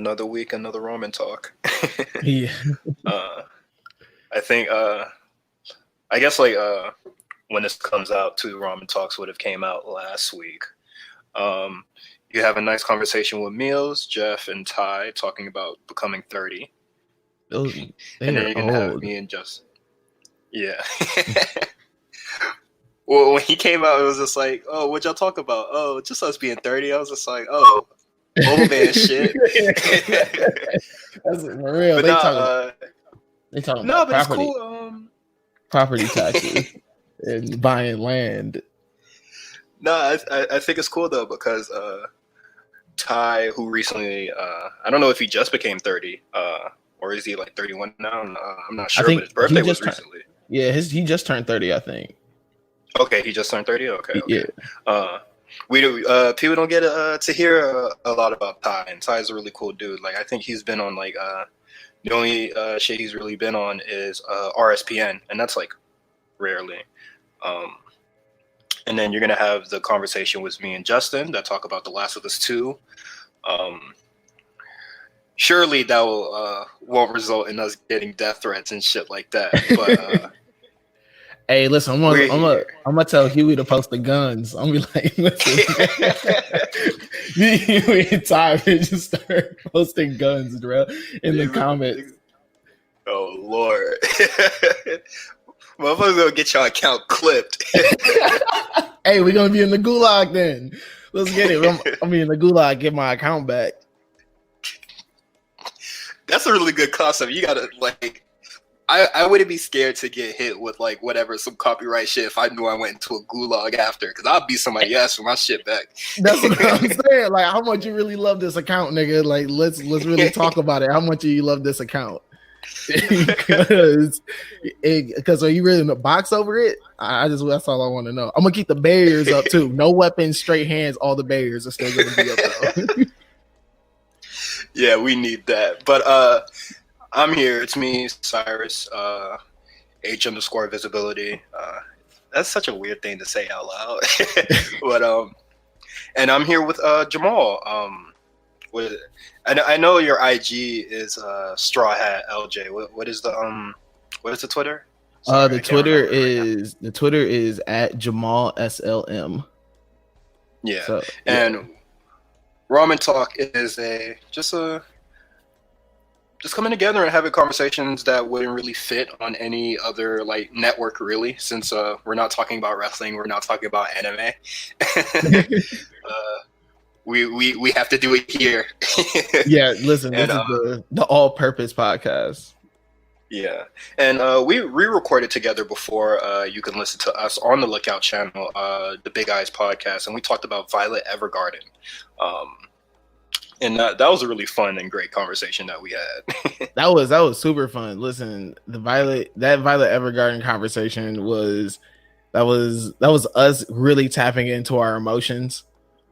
Another week, another Ramen Talk. Yeah. I think, I guess when this comes out, two Ramen Talks would have came out last week. You have a nice conversation with Meals, Jeff, and Ty talking about becoming 30. Those, And they then are you're going to have old. me and Justin. Yeah. Well, when he came out, it was just like, oh, what'd y'all talk about? Oh, just us being 30. I was just like, oh, old man shit. That's for real. But They talking no, about but it's cool. property taxes and buying land. No, I think it's cool though because Ty, who recently, I don't know if he just became 30, or is he like 31 now? I'm not sure, but his birthday was recently. Yeah, he just turned 30, I think. Okay, he just turned 30. Okay. Yeah. People don't get to hear a lot about Ty, and Ty's a really cool dude. Like I think he's been on like the only shit he's really been on is RSPN, and that's like rarely. And then you're gonna have the conversation with me and Justin that talk about The Last of Us 2. Surely that won't result in us getting death threats and shit like that. But hey, listen, I'm gonna tell Huey to post the guns. I'm gonna be like, listen, you and Ty just start posting guns, bro, in the comments. Oh Lord. Motherfuckers gonna get your account clipped. Hey, we're gonna be in the gulag then. Let's get it. I'm in the gulag, get my account back. That's a really good concept. You gotta like I wouldn't be scared to get hit with like whatever, some copyright shit if I knew I went into a gulag after, because I'll beat somebody ass for my shit back. That's what I'm saying. Like, how much you really love this account, nigga? Like, let's really talk about it. How much do you love this account? Because are you really in the box over it? That's all I want to know. I'm gonna keep the barriers up too. No weapons, straight hands. All the barriers are still gonna be up though. Yeah, we need that. But I'm here. It's me, Cyrus. H_visibility. That's such a weird thing to say out loud. But and I'm here with Jamal. I know your IG is Straw Hat LJ. What is the Twitter? Sorry, the Twitter is at Jamal SLM. Yeah. So, and Ramen Talk is just coming together and having conversations that wouldn't really fit on any other like network, really, since we're not talking about wrestling, we're not talking about anime. We have to do it here. Yeah, listen, this is the all-purpose podcast. Yeah, and we re-recorded together before. You can listen to us on the Lookout channel, the Big Eyes podcast, and we talked about Violet Evergarden. And that was a really fun and great conversation that we had. that was super fun. Listen, Violet Evergarden conversation was us really tapping into our emotions.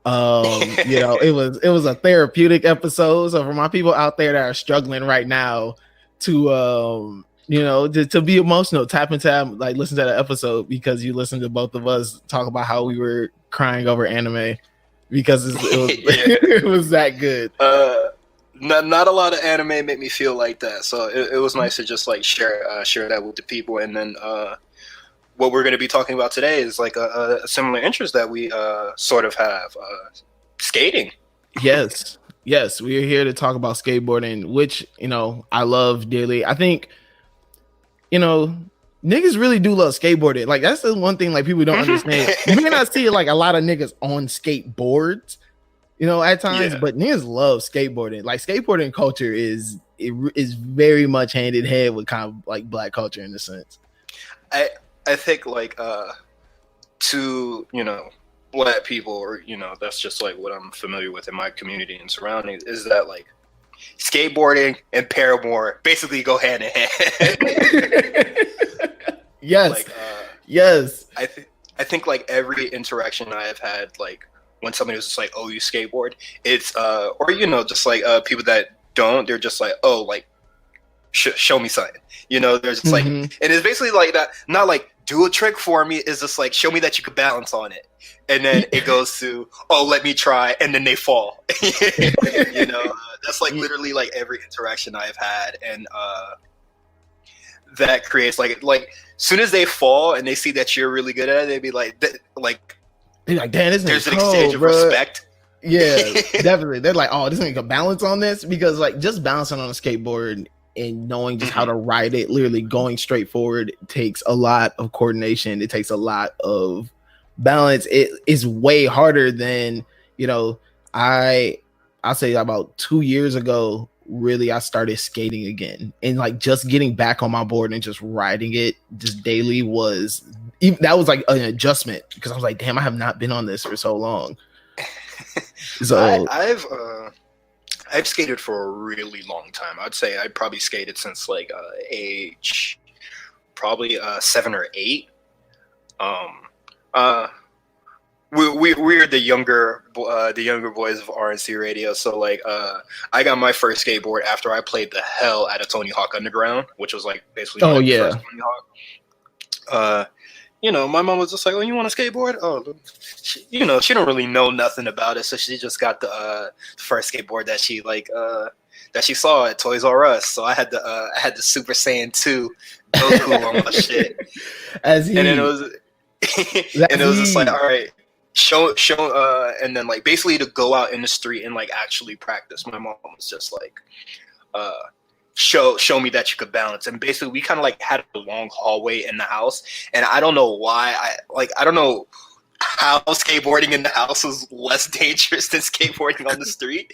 It was a therapeutic episode. So for my people out there that are struggling right now to be emotional, tap into like listen to the episode, because you listened to both of us talk about how we were crying over anime because it was that good. Not a lot of anime made me feel like that, so it was nice to just like share that with the people. And then what we're going to be talking about today is like a similar interest that we sort of have, skating. Yes, we are here to talk about skateboarding, which I love dearly. I think niggas really do love skateboarding. Like, that's the one thing like people don't understand. You may not see like a lot of niggas on skateboards, at times, but niggas love skateboarding. Like, skateboarding culture is very much hand in hand with kind of like black culture in a sense. I think like to black people, or that's just like what I'm familiar with in my community and surroundings, is that like skateboarding and Paramore basically go hand in hand. Yes. Like, yes. I think like every interaction I have had, like when somebody was just like, "Oh, you skateboard," it's or just like people that don't, they're just like, "Oh, like show me something." They're just like, and it's basically like that. Not like do a trick for me is just like, show me that you could balance on it. And then it goes to, oh, let me try. And then they fall. You know, that's like literally like every interaction I've had. And that creates like soon as they fall and they see that you're really good at it, they'd be like, damn, this there's an cold, exchange of bro. respect. Yeah, definitely. They're like, oh, this ain't gonna balance on this, because like just balancing on a skateboard and knowing just how to ride it, literally going straight forward, takes a lot of coordination. It takes a lot of balance. It is way harder than, you know, I'll say about 2 years ago, really I started skating again, and like just getting back on my board and just riding it just daily that was like an adjustment, because I was like, damn, I have not been on this for so long. So I've skated for a really long time. I'd say I probably skated since like age probably 7 or 8. We're the younger boys of RNC Radio, so like I got my first skateboard after I played the hell out of Tony Hawk Underground, which was like basically first Tony Hawk. You know, my mom was just like, "Oh, you want a skateboard?" Oh, she don't really know nothing about it, so she just got the first skateboard that she that she saw at Toys R Us. So I had the Super Saiyan 2 Goku on my shit, and then it was just like, all right, show, and then like basically to go out in the street and like actually practice. My mom was just like, show me that you could balance. And basically we kind of like had a long hallway in the house, and I don't know why I don't know how skateboarding in the house was less dangerous than skateboarding on the street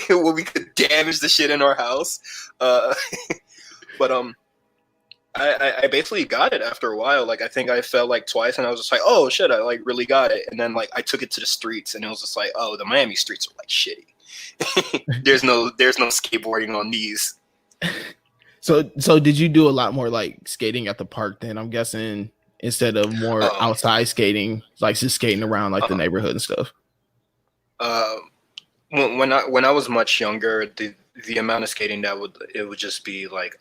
where we could damage the shit in our house. But I basically got it after a while. Like I think I fell like twice, and I was just like, oh shit, I like really got it. And then like I took it to the streets, and it was just like, oh, the Miami streets are like shitty. There's no skateboarding on these. So did you do a lot more like skating at the park then, I'm guessing, instead of more outside skating, like just skating around like the neighborhood and stuff? When I was much younger, the amount of skating that would just be like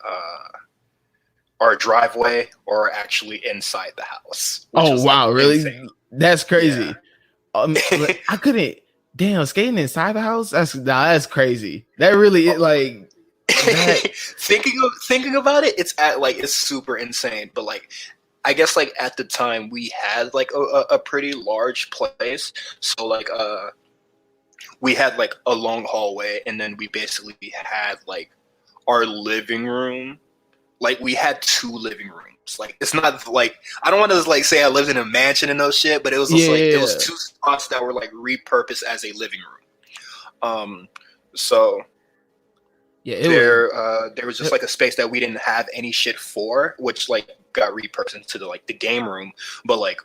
our driveway or actually inside the house. Oh wow, like, really? Insane. That's crazy. Yeah. I couldn't. Damn, skating inside the house? That's crazy. That really like. Thinking about it, it's super insane. But like, I guess like at the time we had like a pretty large place, so like we had like a long hallway, and then we basically had like our living room. Like we had 2 living rooms. Like it's not like, I don't want to like say I lived in a mansion and no shit, but it was just it was 2 spots that were like repurposed as a living room. So. Yeah, there was just like a space that we didn't have any shit for, which like got repurposed into the game room. But like,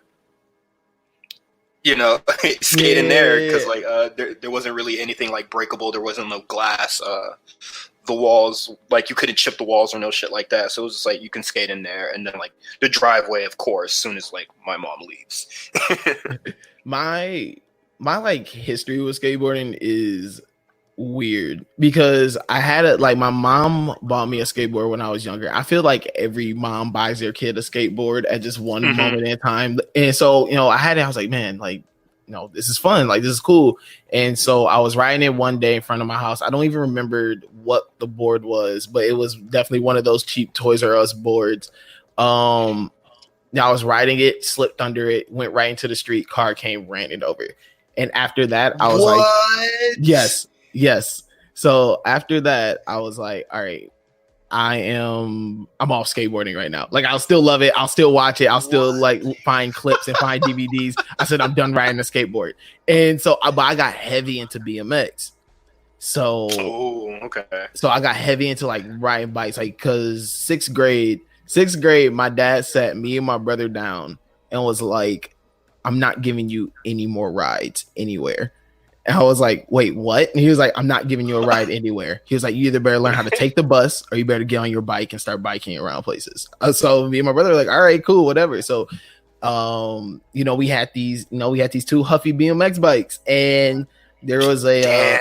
you know, skate in there because like there wasn't really anything like breakable. There wasn't no glass. The walls, like you couldn't chip the walls or no shit like that. So it was just like you can skate in there, and then like the driveway, of course, as soon as like my mom leaves. my like history with skateboarding is weird because I had my mom bought me a skateboard when I was younger. I feel like every mom buys their kid a skateboard at just one moment in time. And so, you know, I had it. I was like, man, like, you know, this is fun. Like, this is cool. And so I was riding it one day in front of my house. I don't even remember what the board was, but it was definitely one of those cheap Toys R Us boards. I was riding it, slipped under it, went right into the street. Car came, ran it over. And after that, I was like, yes. So after that, I was like, all right, I'm off skateboarding right now. Like, I'll still love it. I'll still watch it. I'll still like find clips and find DVDs. I said, I'm done riding a skateboard. And so I got heavy into BMX. So, so I got heavy into like riding bikes, like, cause sixth grade, my dad sat me and my brother down and was like, I'm not giving you any more rides anywhere. And I was like, wait, what? And he was like, I'm not giving you a ride anywhere. He was like, you either better learn how to take the bus or you better get on your bike and start biking around places. So me and my brother were like, all right, cool, whatever. So, you know, we had these 2 Huffy BMX bikes, and there was a,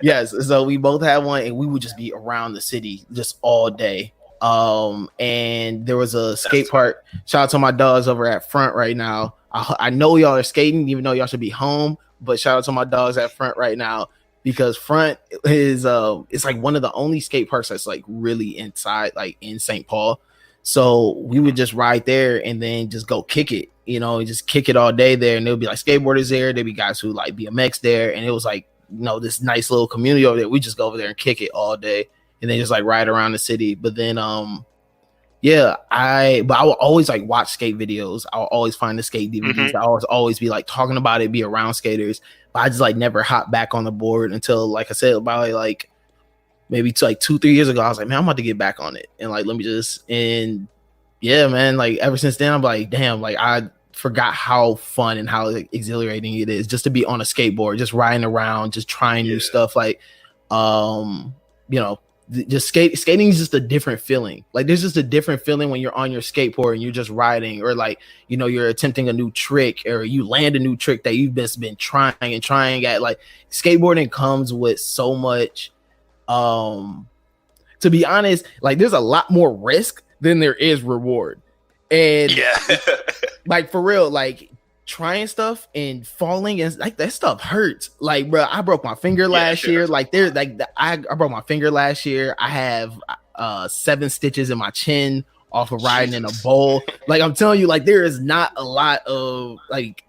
yes. So we both had one, and we would just be around the city just all day. And there was a skate park. Shout out to my dogs over at Front right now. I know y'all are skating, even though y'all should be home. But shout out to my dogs at Front right now, because Front is it's like one of the only skate parks that's like really inside, like in St. Paul. So we would just ride there and then just go kick it, you know, and just kick it all day there. And there'll be like skateboarders there. There'll be guys who like BMX there. And it was like, you know, this nice little community over there. We just go over there and kick it all day and then just like ride around the city. But then, yeah, I will always like watch skate videos. I'll always find the skate DVDs. I always be like talking about it, be around skaters. But I just like never hop back on the board until, like I said, about like maybe like 2-3 years ago. I was like, man, I'm about to get back on it. And like, let me just, and yeah, man, like ever since then, I'm like, damn, like I forgot how fun and how like, exhilarating it is just to be on a skateboard, just riding around, just trying new stuff. Like, you know, just skating is just a different feeling. Like there's just a different feeling when you're on your skateboard and you're just riding, or like, you know, you're attempting a new trick, or you land a new trick that you've just been trying at. Like skateboarding comes with so much, to be honest, like there's a lot more risk than there is reward. And like for real, like trying stuff and falling and like that stuff hurts. Like, bro, I broke my finger last year. Like there's like I broke my finger last year. I have 7 stitches in my chin off of riding in a bowl. Like I'm telling you, like there is not a lot of like,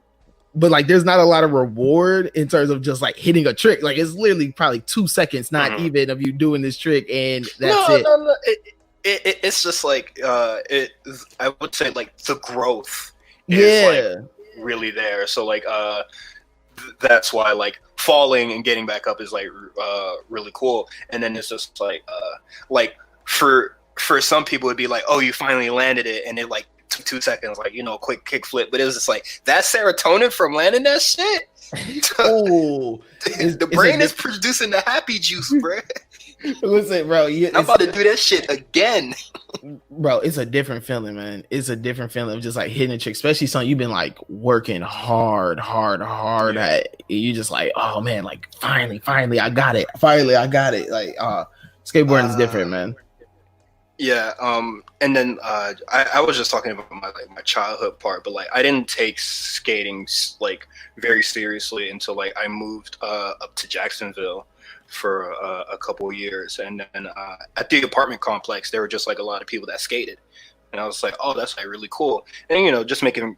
but like there's not a lot of reward in terms of just like hitting a trick. Like it's literally probably 2 seconds, not even, of you doing this trick, and that's it. No. It's just like I would say like the growth is like really there. So like that's why like falling and getting back up is like really cool. And then it's just like for some people it'd be like, oh, you finally landed it, and it like took 2 seconds, like, you know, quick kick flip. But it was just like that serotonin from landing that shit. Oh, the brain is producing the happy juice, bro. Listen, bro, I'm about to do that shit again. Bro, it's a different feeling, man. It's a different feeling of just like hitting a trick, especially something you've been like working hard at. You just like, oh man, like finally, I got it. Like, skateboarding is different, man. Yeah. And then I was just talking about my childhood part, but like I didn't take skating like very seriously until like I moved up to Jacksonville for a couple of years. And then at the apartment complex, there were just like a lot of people that skated, and I was like, oh, that's like really cool. And you know, just making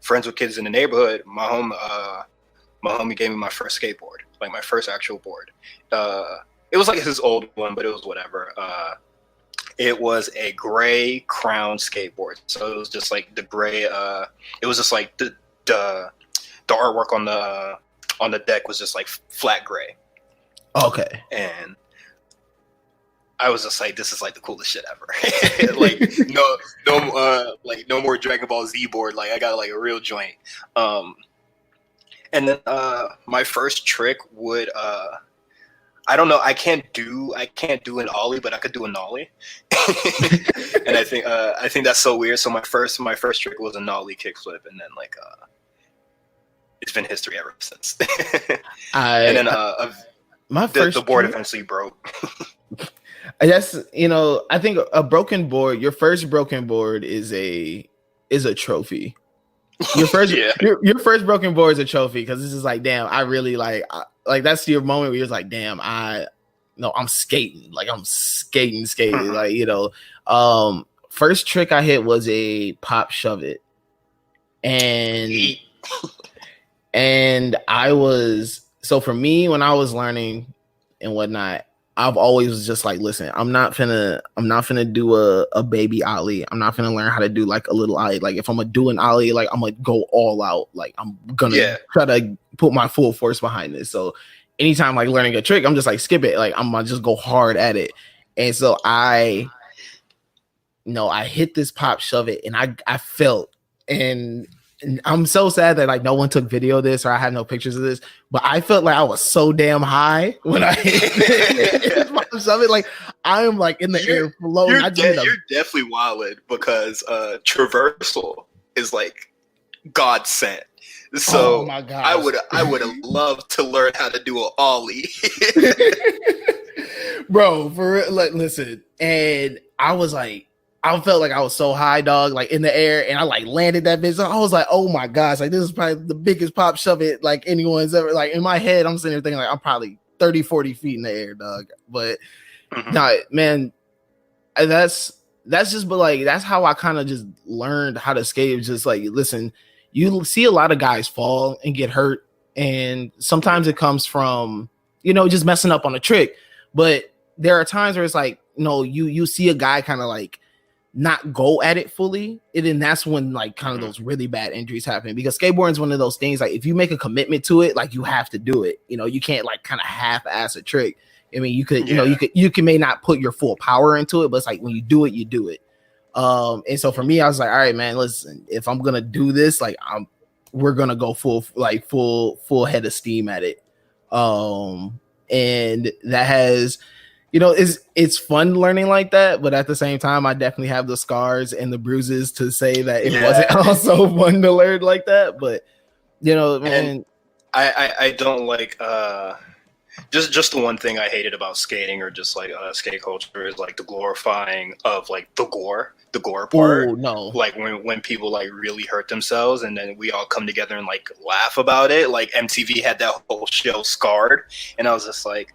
friends with kids in the neighborhood. My homie gave me my first skateboard, like my first actual board. It was like his old one, but it was whatever. It was a gray Crown skateboard, so it was just like the gray. It was just like the artwork on the deck was just like flat gray. Okay. And I was just like, this is like the coolest shit ever. Like no more Dragon Ball Z board. Like I got like a real joint. And then my first trick would I don't know, I can't do an ollie, but I could do a nollie. And I think that's so weird. So my first trick was a nollie kickflip, and then like it's been history ever since. And then the board eventually broke. I guess, you know, I think a broken board, your first broken board is a trophy. Your first your first broken board is a trophy, because it's just like, damn, I really like that's your moment where you're like, damn, I'm skating. Like I'm skating. Like, you know, first trick I hit was a pop shove it. And I was, so for me, when I was learning and whatnot, I've always was just like, listen, I'm not finna do a baby ollie. I'm not finna learn how to do like a little ollie. Like if I'm gonna do an ollie, like I'm gonna go all out. Like I'm gonna try to put my full force behind this. So anytime like learning a trick, I'm just like, skip it. Like I'm gonna just go hard at it. And so I hit this pop shove it, and I felt, and I'm so sad that like no one took video of this, or I have no pictures of this, but I felt like I was so damn high when I hit pop shove it. Like I am like in the air floating. You're definitely wilded, because traversal is like God sent. So oh my God. I would have loved to learn how to do an ollie. Bro, for like, listen, and I was like, I felt like I was so high, dog, like in the air, and I like landed that bitch. I was like, oh my gosh, like this is probably the biggest pop shove it like anyone's ever, like in my head, I'm sitting there thinking like I'm probably 30, 40 feet in the air, dog. But no, man, that's just, but like that's how I kind of just learned how to skate. Just like, listen, you see a lot of guys fall and get hurt, and sometimes it comes from, you know, just messing up on a trick. But there are times where it's like, you know, you see a guy kind of like not go at it fully, and then that's when like kind of those really bad injuries happen, because skateboarding is one of those things, like if you make a commitment to it, like you have to do it. You know, you can't like kind of half-ass a trick. I mean, you could, you know, you can may not put your full power into it, but it's like when you do it, you do it. And so for me, I was like, all right, man, listen, if I'm gonna do this, like we're gonna go full head of steam at it. And that has, you know, it's fun learning like that, but at the same time, I definitely have the scars and the bruises to say that it wasn't also fun to learn like that. But you know, man, and I don't like just the one thing I hated about skating, or just like skate culture, is like the glorifying of like the gore part. Ooh, no, like when people like really hurt themselves, and then we all come together and like laugh about it. Like MTV had that whole show Scarred, and I was just like,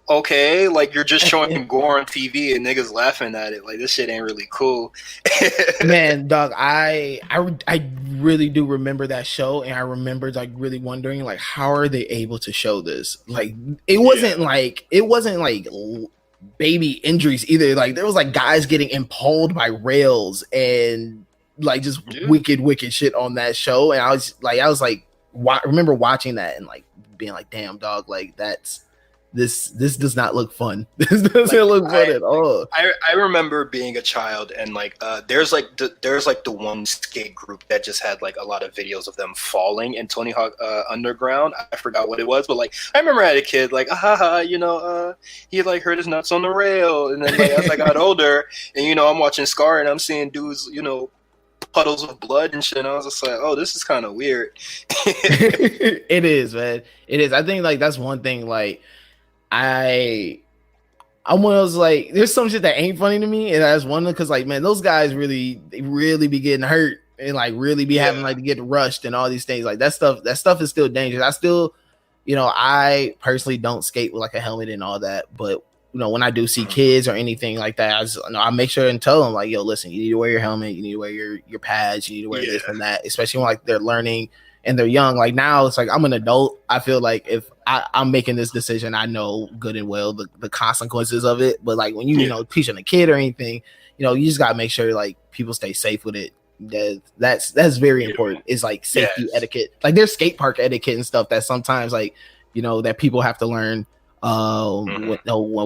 okay, like you're just showing gore on TV and niggas laughing at it. Like this shit ain't really cool. Man, dog, I really do remember that show, and I remember like really wondering like how are they able to show this? Like it wasn't like baby injuries either. Like there was like guys getting impaled by rails and like just wicked shit on that show. And I was like, remember watching that and like being like, damn, dog, like this does not look fun. This doesn't look fun at all. I remember being a child, and like there's the one skate group that just had like a lot of videos of them falling in Tony Hawk Underground. I forgot what it was, but like I remember as a kid, like you know, he like hurt his nuts on the rail, and then like, as I got older, and you know, I'm watching Scar and I'm seeing dudes, you know, puddles of blood and shit, and I was just like, oh, this is kind of weird. It is, man. It is. I think like that's one thing, like I'm one of those, like, there's some shit that ain't funny to me, and that's one, because like, man, those guys really be getting hurt and like really be having like to get rushed and all these things. Like that stuff is still dangerous. I still, you know, I personally don't skate with like a helmet and all that, but you know, when I do see kids or anything like that, I make sure and tell them like, yo, listen, you need to wear your helmet, you need to wear your pads, you need to wear this and that, especially when like they're learning and they're young. Like now it's like I'm an adult. I feel like if I'm making this decision, I know good and well the consequences of it. But like when you know, teaching a kid or anything, you know, you just gotta make sure like people stay safe with it. That's very important. It's like safety etiquette. Like there's skate park etiquette and stuff that sometimes like, you know, that people have to learn when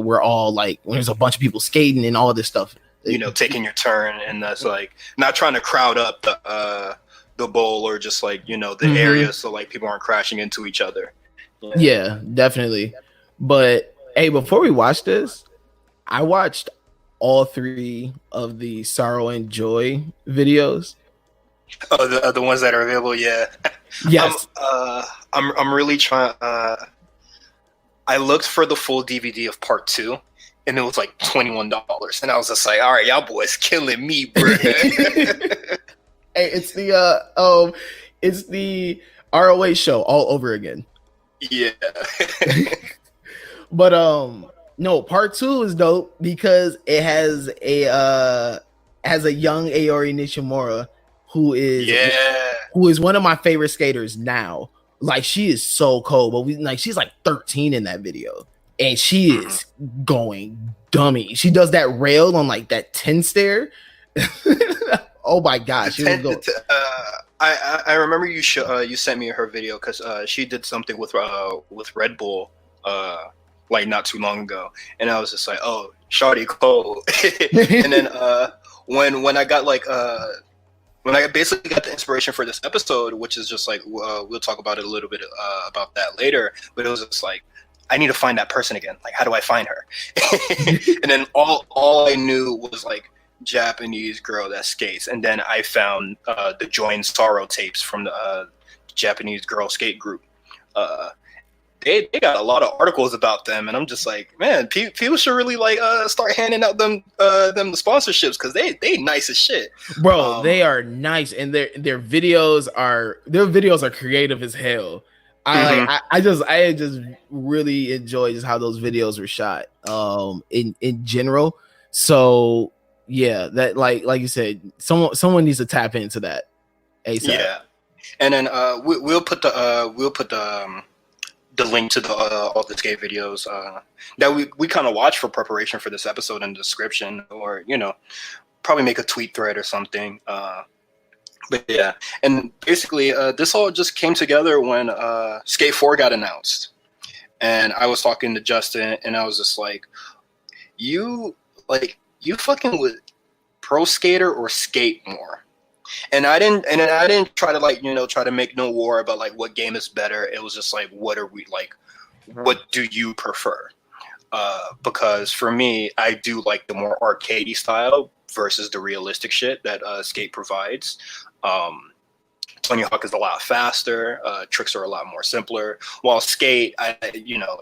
we're all like, when there's a bunch of people skating and all this stuff. You know, taking your turn, and that's like not trying to crowd up the bowl, or just like, you know, the area, so like people aren't crashing into each other. Yeah, definitely. But hey, before we watch this, I watched all 3 of the Sorrow and Joy videos. Oh, the ones that are available, Yes. I'm really trying. I looked for the full DVD of part 2, and it was like $21, and I was just like, all right, y'all boys killing me, bro. Hey, it's the ROH show all over again. Yeah. But no, part 2 is dope because it has a young Aori Nishimura who is one of my favorite skaters now. Like she is so cold, but she's like 13 in that video, and she is going dummy. She does that rail on like that 10 stair. Oh my gosh, she was going. I remember you sent me her video because she did something with Red Bull like not too long ago, and I was just like, oh, shawty cold. And then when I got like when I basically got the inspiration for this episode, which is just like we'll talk about it a little bit about that later, but it was just like, I need to find that person again. Like, how do I find her? And then all I knew was like Japanese girl that skates, and then I found the Joy and Sorrow tapes from the Japanese girl skate group. they got a lot of articles about them, and I'm just like, man, people should really like start handing out them the sponsorships because they nice as shit, bro. They are nice, and their videos are creative as hell. I just really enjoy just how those videos were shot in general. So yeah, that like you said, someone needs to tap into that ASAP. Yeah, and then we'll put the link to the all the skate videos that we kind of watch for preparation for this episode in the description, or probably make a tweet thread or something. But yeah, and basically this all just came together when Skate 4 got announced, and I was talking to Justin, and I was just like, you fucking with Pro Skater or Skate more? And I didn't try to try to make no war about like what game is better. It was just like, what do you prefer? Because for me, I do like the more arcadey style versus the realistic shit that Skate provides. Tony Hawk is a lot faster. Tricks are a lot more simpler. While Skate,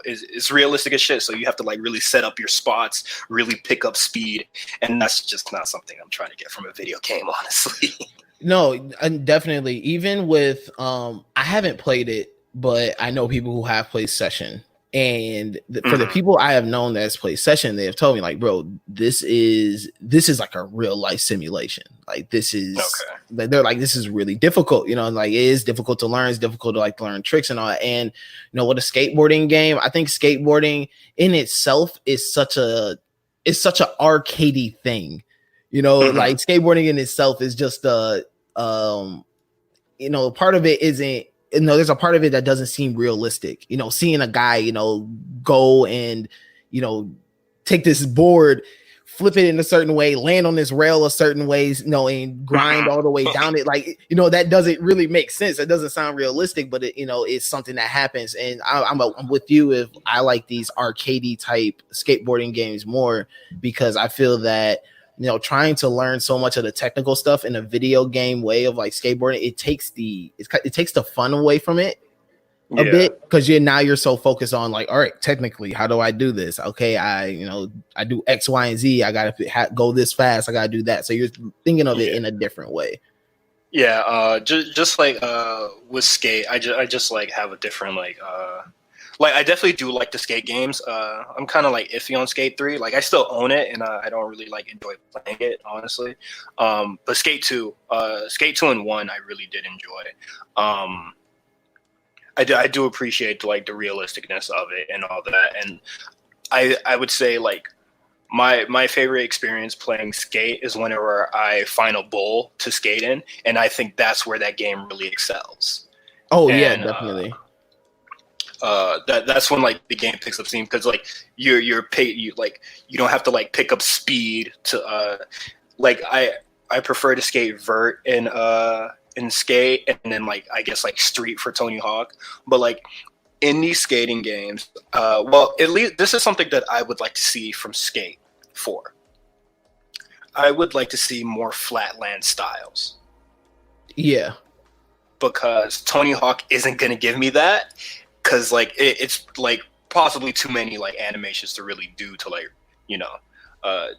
is realistic as shit. So you have to like really set up your spots, really pick up speed, and that's just not something I'm trying to get from a video game, honestly. No, definitely. Even with I haven't played it, but I know people who have played Session. And for the people I have known that's played Session, they have told me like, bro, this is like a real life simulation. Like this is they're like, this is really difficult, like it is difficult to learn. It's difficult to like learn tricks and all that. And with a skateboarding game, I think skateboarding in itself is such a arcadey thing. Like skateboarding in itself is just part of it isn't. There's a part of it that doesn't seem realistic. Seeing a guy, go and, take this board, flip it in a certain way, land on this rail a certain ways, and grind all the way down it. Like, that doesn't really make sense. It doesn't sound realistic, but it, it's something that happens. And I'm with you if I like these arcadey type skateboarding games more, because I feel that, trying to learn so much of the technical stuff in a video game way of like skateboarding, it takes the fun away from it a bit, because you're so focused on like, all right, technically, how do I do this? Okay, I do X, Y, and Z. I gotta go this fast. I gotta do that. So you're thinking of it in a different way. Yeah, just like with Skate, I just like have a different like I definitely do like the Skate games. I'm kind of like iffy on Skate 3. Like I still own it, and I don't really like enjoy playing it, honestly. But Skate 2 and 1, I really did enjoy. I do appreciate like the realisticness of it and all that. And I would say like my favorite experience playing Skate is whenever I find a bowl to skate in, and I think that's where that game really excels. Oh, yeah, definitely. That's when like the game picks up steam, because like you don't have to like pick up speed to like I prefer to skate vert in Skate, and then like I guess like street for Tony Hawk. But like in these skating games, well, at least this is something that I would like to see from Skate 4. I would like to see more flatland styles. Yeah, because Tony Hawk isn't gonna give me that. Because like it's like possibly too many like animations to really do to like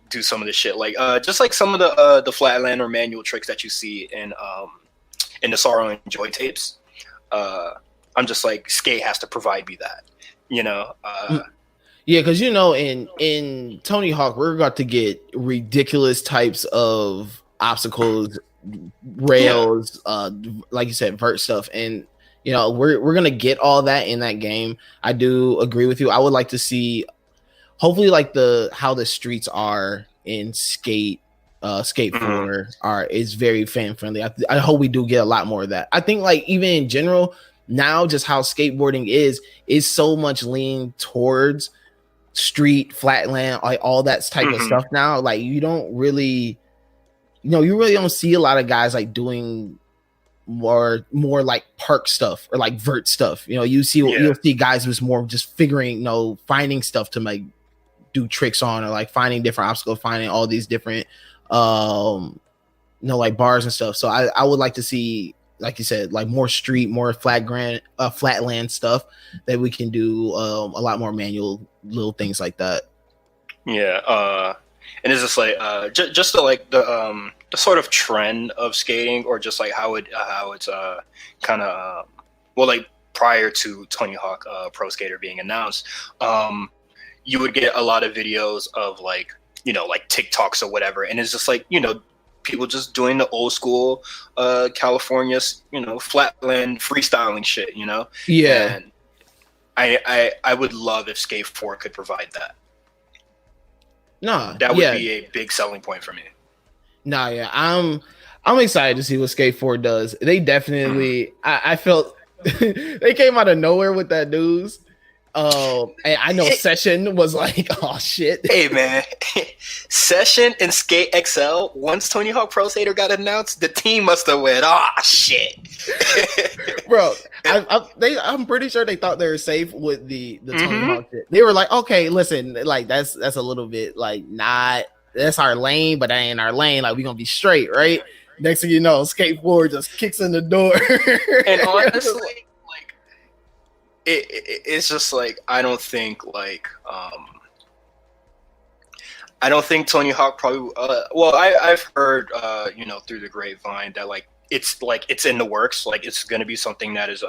do some of the shit, like just like some of the flatland or manual tricks that you see in the Sorrow and Joy tapes. I'm just like, Skate has to provide me that, yeah, because in Tony Hawk we're about to get ridiculous types of obstacles, rails, like you said, vert stuff, and we're gonna get all that in that game. I do agree with you. I would like to see, hopefully, like how the streets are in Skate 4 is very fan friendly. I hope we do get a lot more of that. I think like even in general now, just how skateboarding is so much lean towards street, flatland, like all that type of stuff now. Like you don't really, you really don't see a lot of guys like doing more like park stuff or like vert stuff. You'll see guys who's more just figuring, finding stuff to like do tricks on, or like finding different obstacles, finding all these different like bars and stuff. So I would like to see like you said, like more street, more flatland stuff that we can do a lot more manual little things like that. Yeah, and it's just like just the sort of trend of skating, or just like how it's kind of well, like prior to Tony Hawk Pro Skater being announced, you would get a lot of videos of like like TikToks or whatever, and it's just like people just doing the old school California flatland freestyling shit, Yeah. and I would love if Skate 4 could provide that. Nah, that would be a big selling point for me. Nah, yeah, I'm excited to see what Skate 4 does. They definitely, I felt they came out of nowhere with that news. And I know Session was like, oh shit. Hey man, Session and Skate XL, once Tony Hawk Pro Skater got announced, the team must have went, oh shit. Bro, I'm pretty sure they thought they were safe with the Tony Hawk shit. They were like, okay, listen, like that's a little bit like not, that's our lane, but that ain't our lane. Like we gonna be straight, right? Next thing you know, Skateboard just kicks in the door. And honestly, it's just like I don't think Tony Hawk probably well I've heard through the grapevine that it's in the works, like it's going to be something that is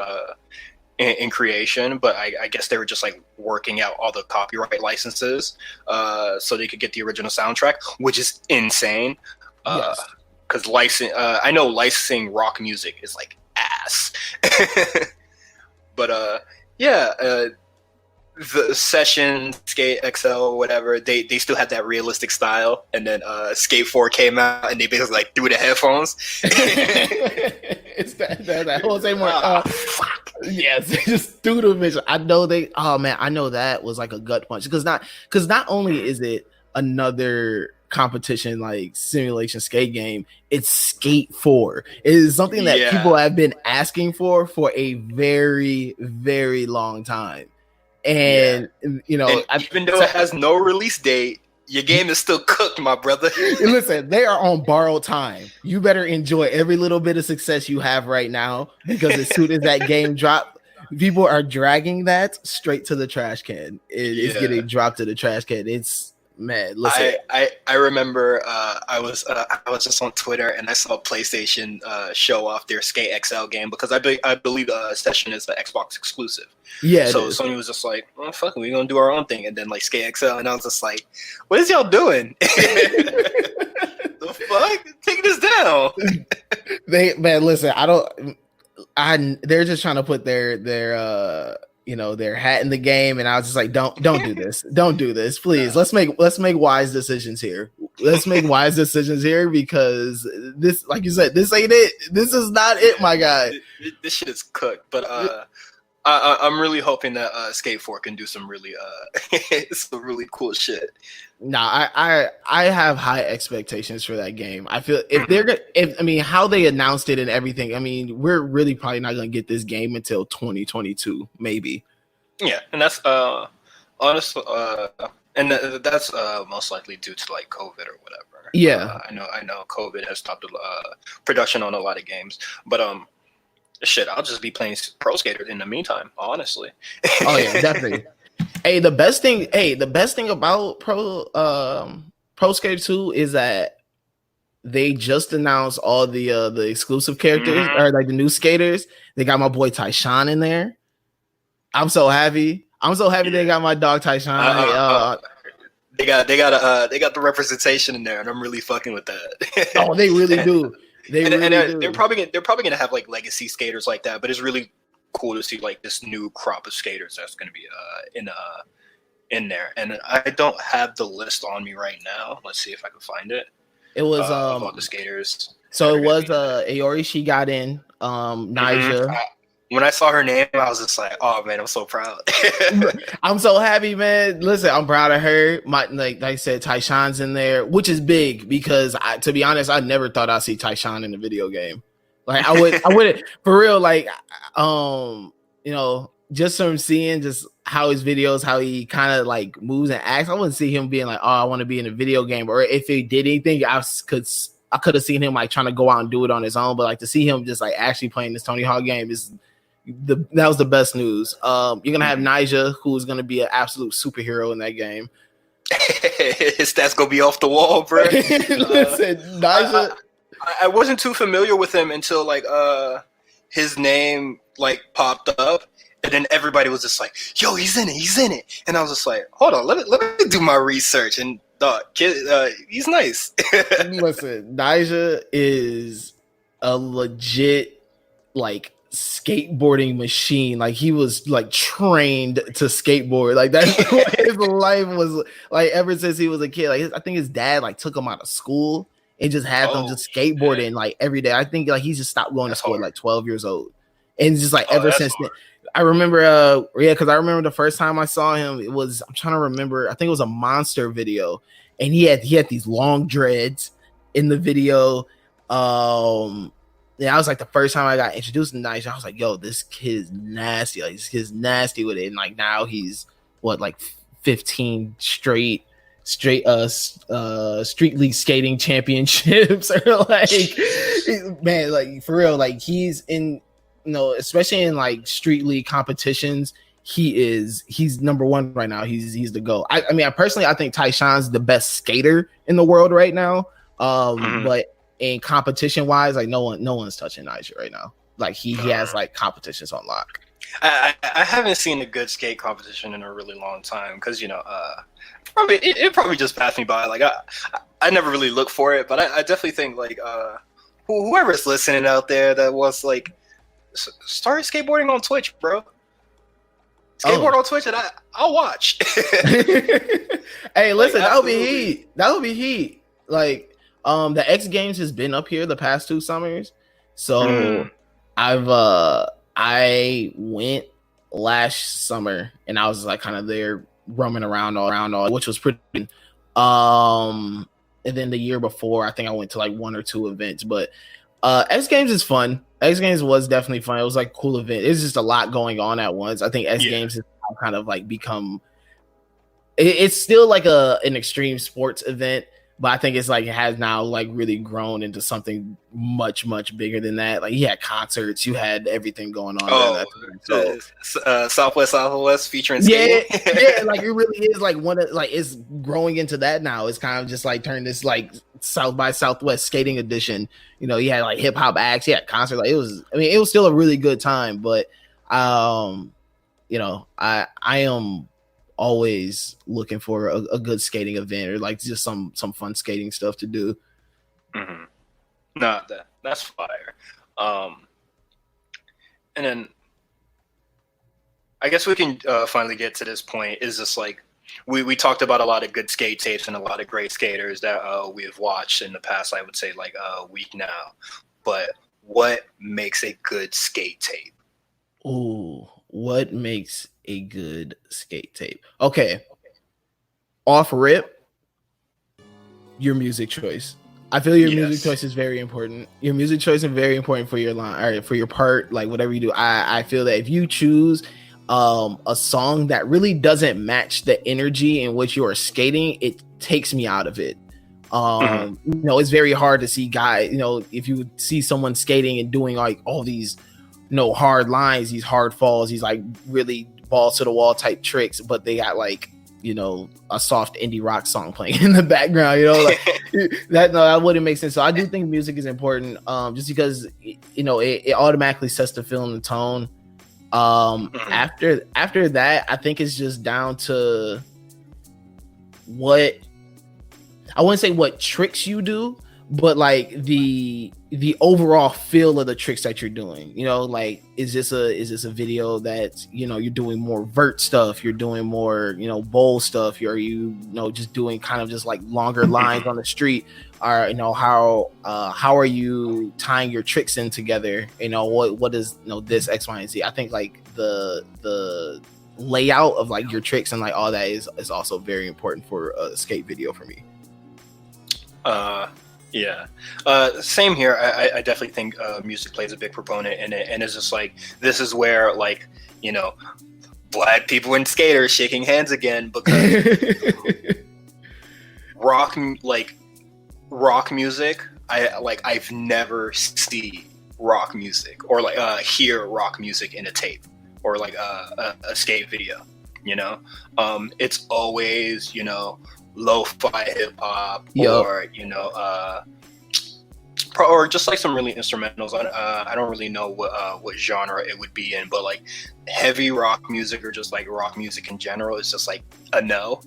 in creation, but I guess they were just like working out all the copyright licenses so they could get the original soundtrack, which is insane. Because I know licensing rock music is like ass. But the Session, Skate XL, whatever, they still had that realistic style, and then Skate 4 came out, and they basically like threw the headphones. It's that whole same one. Yes, they just threw the bitch. I know I know that was like a gut punch because not only is it another competition like simulation skate game, it's Skate 4. It is something that people have been asking for a very, very long time. And even though it has no release date, your game is still cooked, my brother. Listen, they are on borrowed time. You better enjoy every little bit of success you have right now, because as soon as that game drops, people are dragging that straight to the trash can. It's getting dropped to the trash can. It's man, listen. I remember I was just on Twitter and I saw PlayStation show off their Skate XL game, because I believe Session is the Xbox exclusive. Yeah. So Sony was just like, oh, fuck it, we're gonna do our own thing, and then like Skate XL, and I was just like, what is y'all doing? The fuck? Take this down. Listen, they're just trying to put their hat in the game, and I was just like, don't do this. Don't do this, please. Let's make wise decisions here. Let's make wise decisions here, because this, like you said, this ain't it. This is not it, my guy. This shit is cooked. But I'm really hoping that Skate 4 can do some really cool shit. Nah, I have high expectations for that game. I feel how they announced it and everything, I mean, we're really probably not gonna get this game until 2022, maybe. Yeah, and that's honestly, and that's most likely due to like COVID or whatever. Yeah, I know COVID has stopped production on a lot of games, but shit, I'll just be playing Pro Skater in the meantime, honestly. Oh yeah, definitely. Hey, the best thing about Pro Skater 2 is that they just announced all the exclusive characters, or like the new skaters. They got my boy Tyshawn in there. I'm so happy. They got my dog Tyshawn. They got the representation in there, and I'm really fucking with that. Oh, they really do. They're probably gonna have like legacy skaters like that, but it's really cool to see like this new crop of skaters that's going to be in there. And I don't have the list on me right now. Let's see if I can find it. It was all the skaters. So it was Aori, she got in, Nyjah. When I saw her name, I was just like, oh man, I'm so proud. I'm so happy, man. Listen, I'm proud of her. Like I said, Tyshawn's in there, which is big, because to be honest, I never thought I'd see Tyshawn in the video game. Like I wouldn't for real. Like, just from seeing just how his videos, how he kind of like moves and acts, I wouldn't see him being like, oh, I want to be in a video game. Or if he did anything, I I could have seen him like trying to go out and do it on his own, but like to see him just like actually playing this Tony Hawk game that was the best news. You're gonna have Nyjah, who's gonna be an absolute superhero in that game. His stats gonna be off the wall, bro. Listen, Nyjah. I wasn't too familiar with him until like his name like popped up, and then everybody was just like, "Yo, he's in it," and I was just like, "Hold on, let me do my research." And kid, he's nice. Listen, Nyjah is a legit like skateboarding machine. Like he was like trained to skateboard. Like that's what his life was like ever since he was a kid. Like I think his dad like took him out of school and just had them just skateboarding like every day. I think like he just stopped going to school at like 12 years old. And just like ever since then, I remember because I remember the first time I saw him, I'm trying to remember, I think it was a Monster video, and he had these long dreads in the video. Yeah, I was like the first time I got introduced to Nyjah, I was like, yo, this kid's nasty. Like this kid's nasty with it. And like now he's like 15 straight street league skating championships, or like man, like for real, like he's in, especially in like street league competitions, he's number one right now. He's the GOAT. I mean, I think Tyshawn's the best skater in the world right now. But in competition wise, like no one's touching Nyjah right now. Like he has like competitions on lock. I haven't seen a good skate competition in a really long time because it probably just passed me by. Like I never really look for it, but I definitely think like whoever's listening out there that was like start skateboarding on Twitch, bro. Skateboard on Twitch, and I'll watch. Hey, listen, like, that'll be heat. Like the X Games has been up here the past 2 summers, so I went last summer and I was like kind of there roaming around all, which was pretty. And then the year before, I think I went to like 1 or 2 events, but X Games is fun. X Games was definitely fun. It was like a cool event. It's just a lot going on at once. I think X Games has kind of like become. It's still like an extreme sports event, but I think it's like it has now like really grown into something much bigger than that. Like you had concerts, you had everything going on. Southwest featuring skating. Yeah, like it really is like it's growing into that now. It's kind of just like turned this like South by Southwest skating edition. You had like hip hop acts, you had concerts. Like it was still a really good time, but I am always looking for a good skating event or like just some fun skating stuff to do. Mm-hmm. No, that's fire. And then I guess we can finally get to this point. Is just like we talked about a lot of good skate tapes and a lot of great skaters that we have watched in the past. I would say like a week now. But what makes a good skate tape? Ooh, what makes a good skate tape? Okay, off rip, your music choice. I feel your music choice is very important. Your music choice is very important for your line or for your part, like whatever you do. I feel that if you choose a song that really doesn't match the energy in which you are skating, it takes me out of it. It's very hard to see guys, if you see someone skating and doing like all these hard lines, these hard falls, these like really balls to the wall type tricks, but they got like a soft indie rock song playing in the background, like that wouldn't make sense. So I do think music is important, just because it automatically sets the feel and the tone. After that, I think it's just down to what I wouldn't say what tricks you do, but like the overall feel of the tricks that you're doing. Like is this a video that you're doing more vert stuff, you're doing more bowl stuff, are you just doing kind of just like longer lines on the street, or how are you tying your tricks in together? What is this X, Y, and Z. I think like the layout of like your tricks and like all that is also very important for a skate video for me. Yeah. Same here. I definitely think music plays a big proponent in it, and it's just like this is where like black people and skaters shaking hands again, because rock music I've never seen rock music or like hear rock music in a tape or like a skate video. You know, it's always, you know, lo-fi hip hop or, you know, or just like some really instrumentals. I don't really know what genre it would be in, but like heavy rock music or just like rock music in general is just like a no.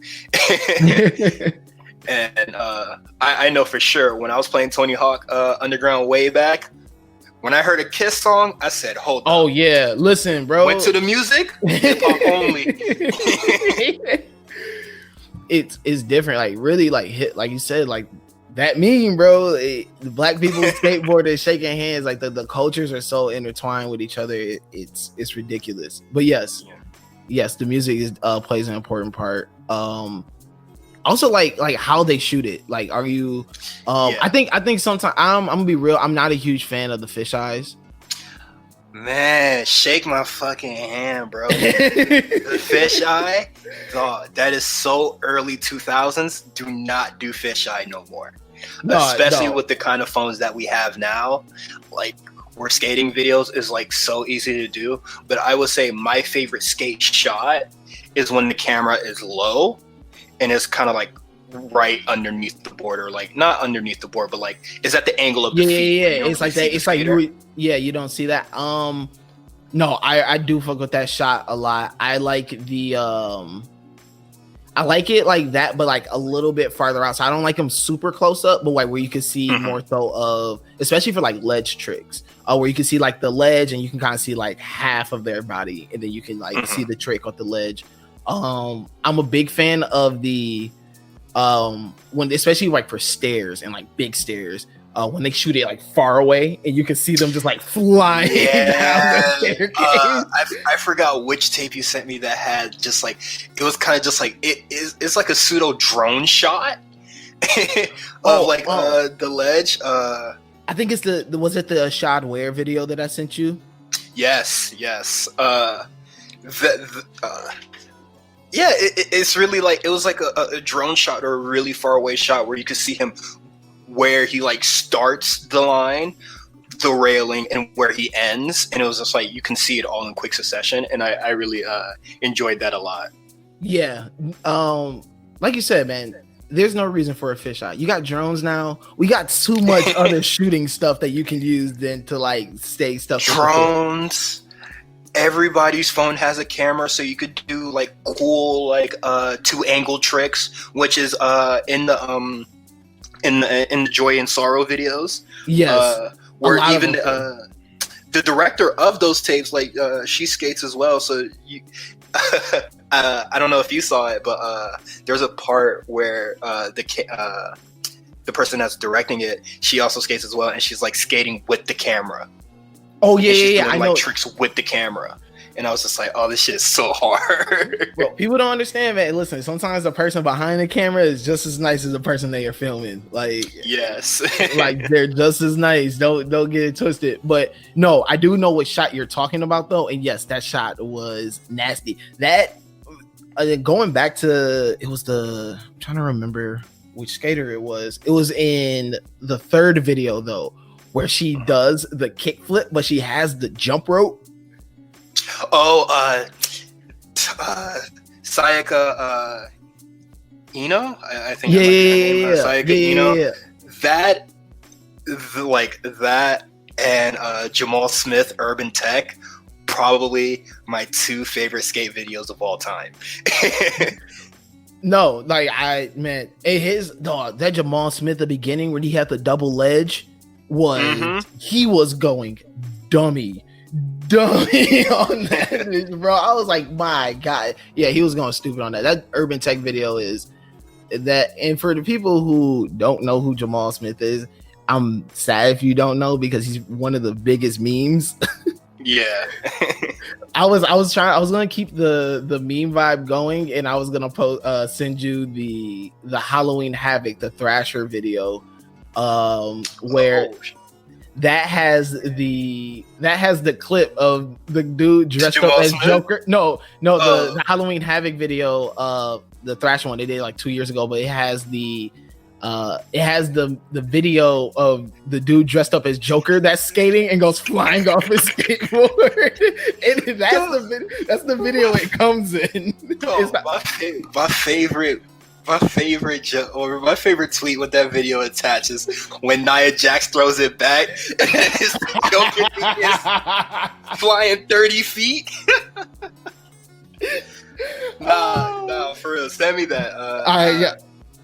And I know for sure when I was playing Tony Hawk Underground way back, when I heard a Kiss song, I said, hold on. Oh, yeah. Listen, bro. Went to the music, hip-hop only. It's different. Like, really, like, hit, like you said, like, that meme, bro. The black people skateboarders shaking hands. Like, the cultures are so intertwined with each other. It's ridiculous. But yes, the music plays an important part. Also, like how they shoot it. Like, are you? I think sometimes I'm gonna be real. I'm not a huge fan of the fisheyes. Man, shake my fucking hand, bro. The fisheye, God, that is so early 2000s. Do not do fisheye no more. Especially with the kind of phones that we have now. Like, where skating videos is like so easy to do. But I would say my favorite skate shot is when the camera is low. And it's kind of like right underneath the board, or like not underneath the board, but like it's at the angle of the feet. Yeah. It's like that. It's like you don't see that. No, I do fuck with that shot a lot. I like the I like it like that, but like a little bit farther out. So I don't like them super close up, but like where you can see more so of, especially for like ledge tricks, where you can see like the ledge and you can kind of see like half of their body, and then you can like see the trick on the ledge. I'm a big fan of the when, especially like for stairs and like big stairs, when they shoot it like far away and you can see them just like flying down the staircase. I forgot which tape you sent me that had just like, it was kind of just like it's like a pseudo drone shot of the ledge. I think it's was it the Shad Ware video that I sent you? Yes. Yeah, it's really like, it was like a drone shot or a really far away shot where you could see him where he like starts the line, the railing, and where he ends, and it was just like you can see it all in quick succession, and I really enjoyed that a lot. Yeah, like you said, man, there's no reason for a fisheye. You got drones now. We got too much other shooting stuff that you can use than to like stay stuff. Drones. Everybody's phone has a camera, so you could do like cool like 2-angle tricks, which is in the Joy and Sorrow videos. Yes, where even the director of those tapes, like she skates as well. So you, I don't know if you saw it, but there's a part where the person that's directing it, she also skates as well, and she's like skating with the camera. Oh yeah. I know, tricks with the camera, and I was just like, "Oh, this shit is so hard." Well, people don't understand, man. Listen, sometimes the person behind the camera is just as nice as the person they are filming. Like, yes, like they're just as nice. Don't get it twisted. But no, I do know what shot you're talking about, though, and yes, that shot was nasty. That going back to, it was I'm trying to remember which skater it was. It was in the third video though, where she does the kickflip, but she has the jump rope. Oh, Sayaka Ino, I think. Sayaka Ino. Yeah. That and Jamal Smith Urban Tech, probably my 2 favorite skate videos of all time. No, like that Jamal Smith at the beginning when he had the double ledge was he was going dummy on that, bro. I was like, my God. Yeah, he was going stupid on that. That Urban Tech video is that. And for the people who don't know who Jamal Smith is, I'm sad if you don't know, because he's one of the biggest memes. Yeah. I was gonna keep the meme vibe going, and I was gonna send you the Halloween Havoc, the Thrasher video, where that has the clip of the dude dressed up as Joker. No, the Halloween Havoc video, the Thrasher one they did like 2 years ago, but it has the It has the video of the dude dressed up as Joker that's skating and goes flying off his skateboard. And that's the video it comes in. Yo, my favorite tweet with that video attaches when Nia Jax throws it back and his Joker is flying 30 feet. Nah, for real. Send me that. All right, yeah,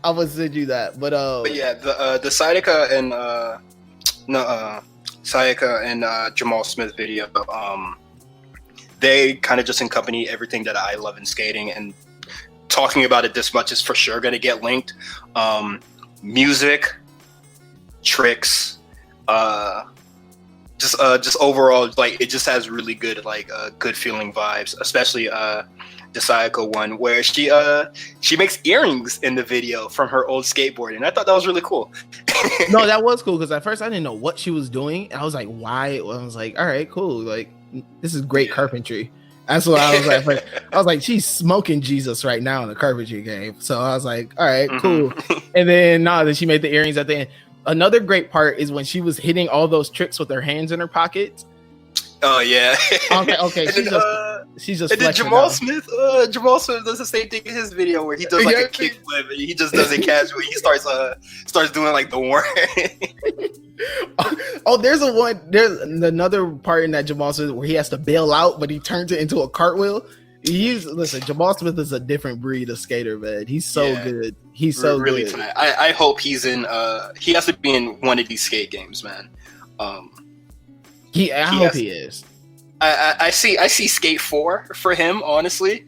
I will send you that. But yeah, the Sayaka and Jamal Smith video, they kind of just accompany everything that I love in skating, and talking about it this much is for sure going to get linked. Music, tricks, just overall, like, it just has really good, like, good feeling vibes, especially the Sayaka one where she makes earrings in the video from her old skateboard, and I thought that was really cool. No, that was cool, because at first I didn't know what she was doing. I was like, why? I was like, all right, cool, like, this is great carpentry. That's what I was like. I was like, she's smoking Jesus right now in the carpentry game. So I was like, all right, cool. And then then she made the earrings at the end. Another great part is when she was hitting all those tricks with her hands in her pockets. Oh yeah. Okay. She's just. And then Jamal Smith does the same thing in his video where he does like a kickflip. And he just does it casually. He starts doing like the worm. There's another part in that Jamal Smith where he has to bail out, but he turns it into a cartwheel. Jamal Smith is a different breed of skater, man. He's so good. He's so really good. I hope he's in. He has to be in one of these skate games, man. I hope he is. I see Skate 4 for him, honestly.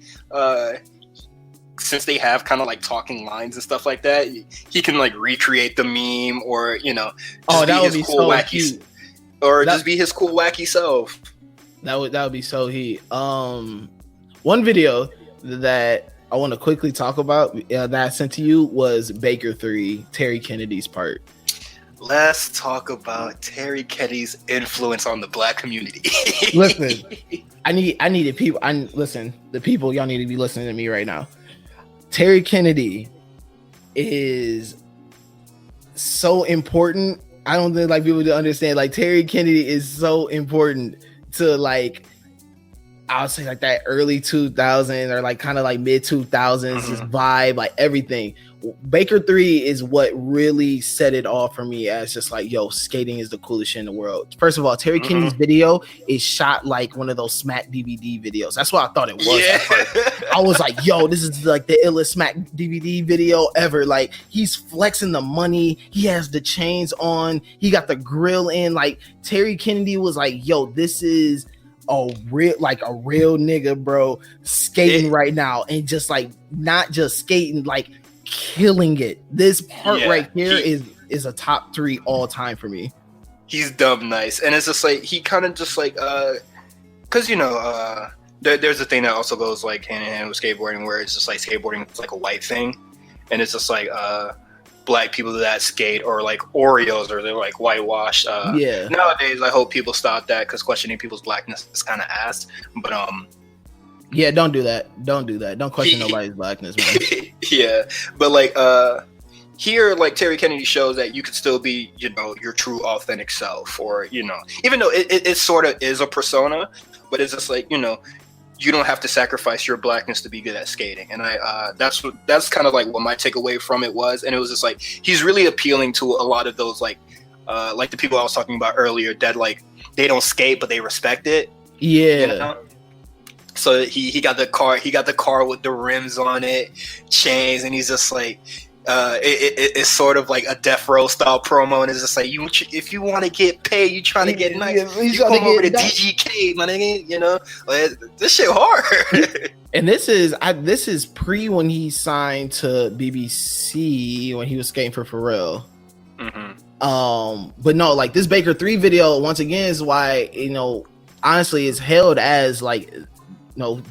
Since they have kind of like talking lines and stuff like that, he can like recreate the meme, or that would be so wacky, or just be his cool wacky self. That would be so heat. One video that I want to quickly talk about that I sent to you was Baker 3, Terry Kennedy's part. Let's talk about Terry Kennedy's influence on the Black community. Listen, I needed people. The people, y'all need to be listening to me right now. Terry Kennedy is so important. I don't think like people to understand. Like, Terry Kennedy is so important to, like, I would say like that early 2000s or like kind of like mid 2000s vibe, like everything. Baker 3 is what really set it off for me as just like, yo, skating is the coolest shit in the world. First of all, Terry Kennedy's video is shot like one of those Smack DVD videos. That's what I thought it was. Yeah. I was like, yo, this is like the illest Smack DVD video ever. Like, he's flexing the money. He has the chains on. He got the grill in. Like, Terry Kennedy was like, yo, this is a real nigga, bro, skating right now, and just like not just skating, like killing it. This part right here is a top 3 all time for me. He's dumb nice, and it's just like he kind of just like because there's a thing that also goes like hand in hand with skateboarding, where it's just like skateboarding is like a white thing, and it's just like Black people that skate or like Oreos, or they're like whitewashed. Nowadays, I hope people stop that, because questioning people's blackness is kind of ass. But yeah, don't do that. Don't question nobody's blackness, man. Yeah, but like here, like Terry Kennedy shows that you could still be, your true authentic self, or even though it sort of is a persona, but it's just like you don't have to sacrifice your blackness to be good at skating. And that's kind of like what my takeaway from it was. And it was just like, he's really appealing to a lot of those like the people I was talking about earlier that like, they don't skate, but they respect it. Yeah. So he got the car with the rims on it, chains. And he's just like, it's sort of like a Death Row style promo, and it's just like, if you want to get paid, you trying to get nice, you come over to DGK, my nigga. Like, this shit hard. And this is pre when he signed to BBC, when he was skating for Pharrell. But no, like this Baker 3 video once again is why honestly is hailed as like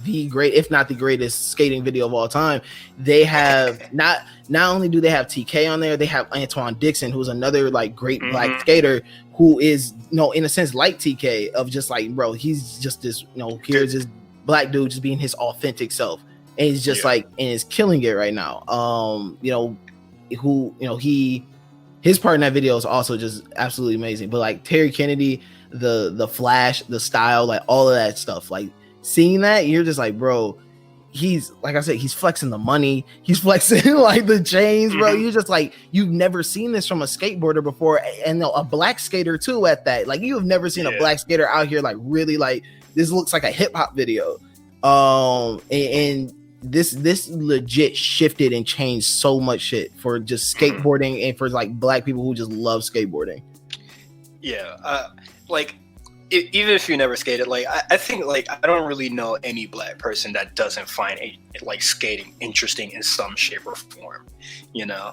the great, if not the greatest skating video of all time. They have not only do they have TK on there, they have Antoine Dixon, who's another like great Black skater who is in a sense like TK, of just like, bro, he's just this here's this Black dude just being his authentic self, and he's just like, and is killing it right now. who, you know, his part in that video is also just absolutely amazing. But like Terry Kennedy, the flash, the style, like all of that stuff, like seeing that, you're just like, bro, he's, like I said, he's flexing the money, he's flexing like the chains, bro. You're just like, you've never seen this from a skateboarder before, and a black skater too at that. Like, you have never seen a black skater out here like really like, this looks like a hip hop video. And this legit shifted and changed so much shit for just skateboarding and for like black people who just love skateboarding. Like, even if you never skated, like I think, like, I don't really know any black person that doesn't find like skating interesting in some shape or form, you know.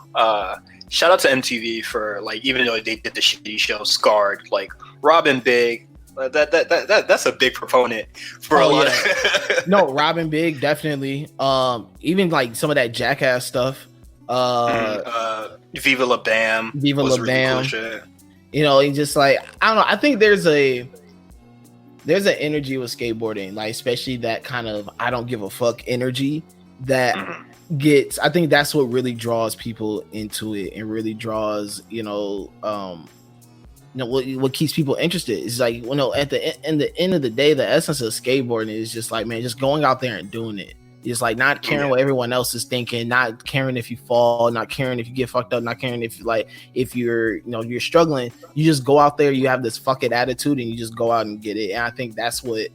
Shout out to MTV for, like, even though they did the shitty show Scarred, like Robin Big, that's a big proponent for a lot of no, Robin Big, definitely. Even like some of that Jackass stuff, Viva La Bam, really cool shit. You know, and just like, I don't know, I think there's an energy with skateboarding, like especially that kind of I don't give a fuck energy that gets, I think that's what really draws people into it and really draws, you know, what keeps people interested is like, you know, at the end of the day, the essence of skateboarding is just like, man, just going out there and doing it. It's like not caring what everyone else is thinking, not caring if you fall, not caring if you get fucked up, not caring if you're, you know, you're struggling. You just go out there, you have this fuck it attitude, and you just go out and get it. And I think that's what,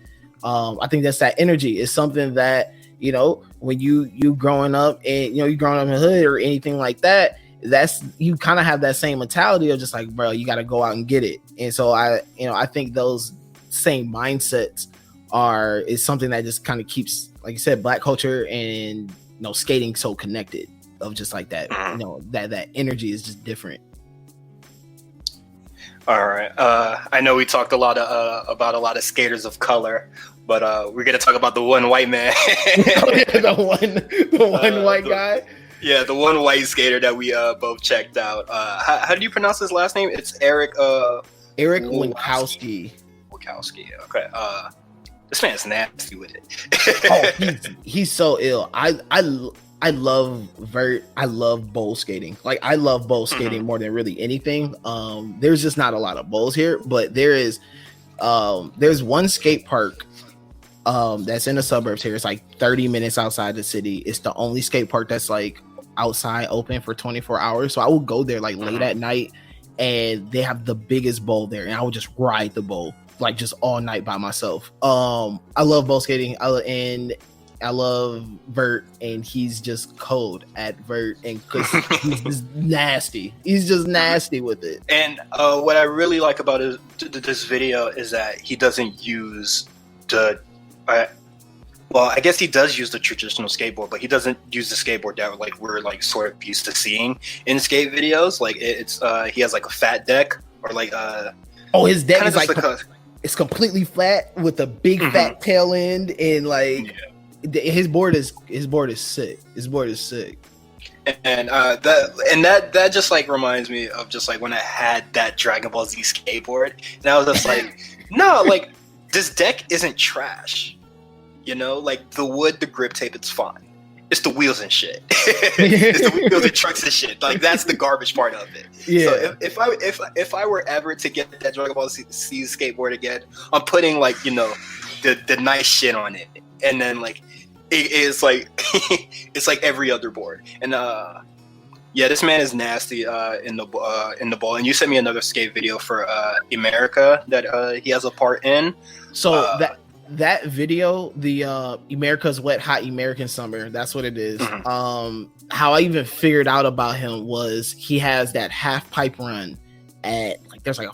I think that's that energy. It's something that, you know, when you growing up and, you know, you growing up in the hood or anything like that, that's, you kind of have that same mentality of just like, bro, you got to go out and get it. And so I think those same mindsets is something that just kind of keeps, like you said, black culture and, you know, skating so connected, of just like that, you know, that energy is just different. All right. I know we talked a lot about a lot of skaters of color, but we're going to talk about the one white man. the one white guy. Yeah, the one white skater that we both checked out. How do you pronounce his last name? It's Eric Winkowski. Winkowski. Okay. This man's nasty with it. He's so ill. I love bowl skating. Like, I love bowl skating more than really anything. There's just not a lot of bowls here, but there's one skate park that's in the suburbs here. It's like 30 minutes outside the city. It's the only skate park that's like outside open for 24 hours. So I will go there like late at night, and they have the biggest bowl there, and I would just ride the bowl like just all night by myself. I love bowl skating. I love vert, and he's just cold at vert, and because he's just nasty. He's just nasty with it. And what I really like about this video is that he doesn't use I guess he does use the traditional skateboard, but he doesn't use the skateboard that like we're like sort of used to seeing in skate videos. Like it's he has like a fat deck, or like his deck is like it's completely flat with a big fat tail end, and like his board is sick. His board is sick. And that just like reminds me of just like when I had that Dragon Ball Z skateboard, and I was just like, no, like this deck isn't trash. You know, like the wood, the grip tape, it's fine. It's the wheels and shit. It's the wheels and trucks and shit. Like that's the garbage part of it. Yeah. So if I were ever to get that Dragon Ball Z skateboard again, I'm putting like, you know, the nice shit on it, and then like it is like it's like every other board. And this man is nasty in the ball. And you sent me another skate video for America that he has a part in. So that video, the America's Wet Hot American Summer, that's what it is. How I even figured out about him was he has that half pipe run at like there's like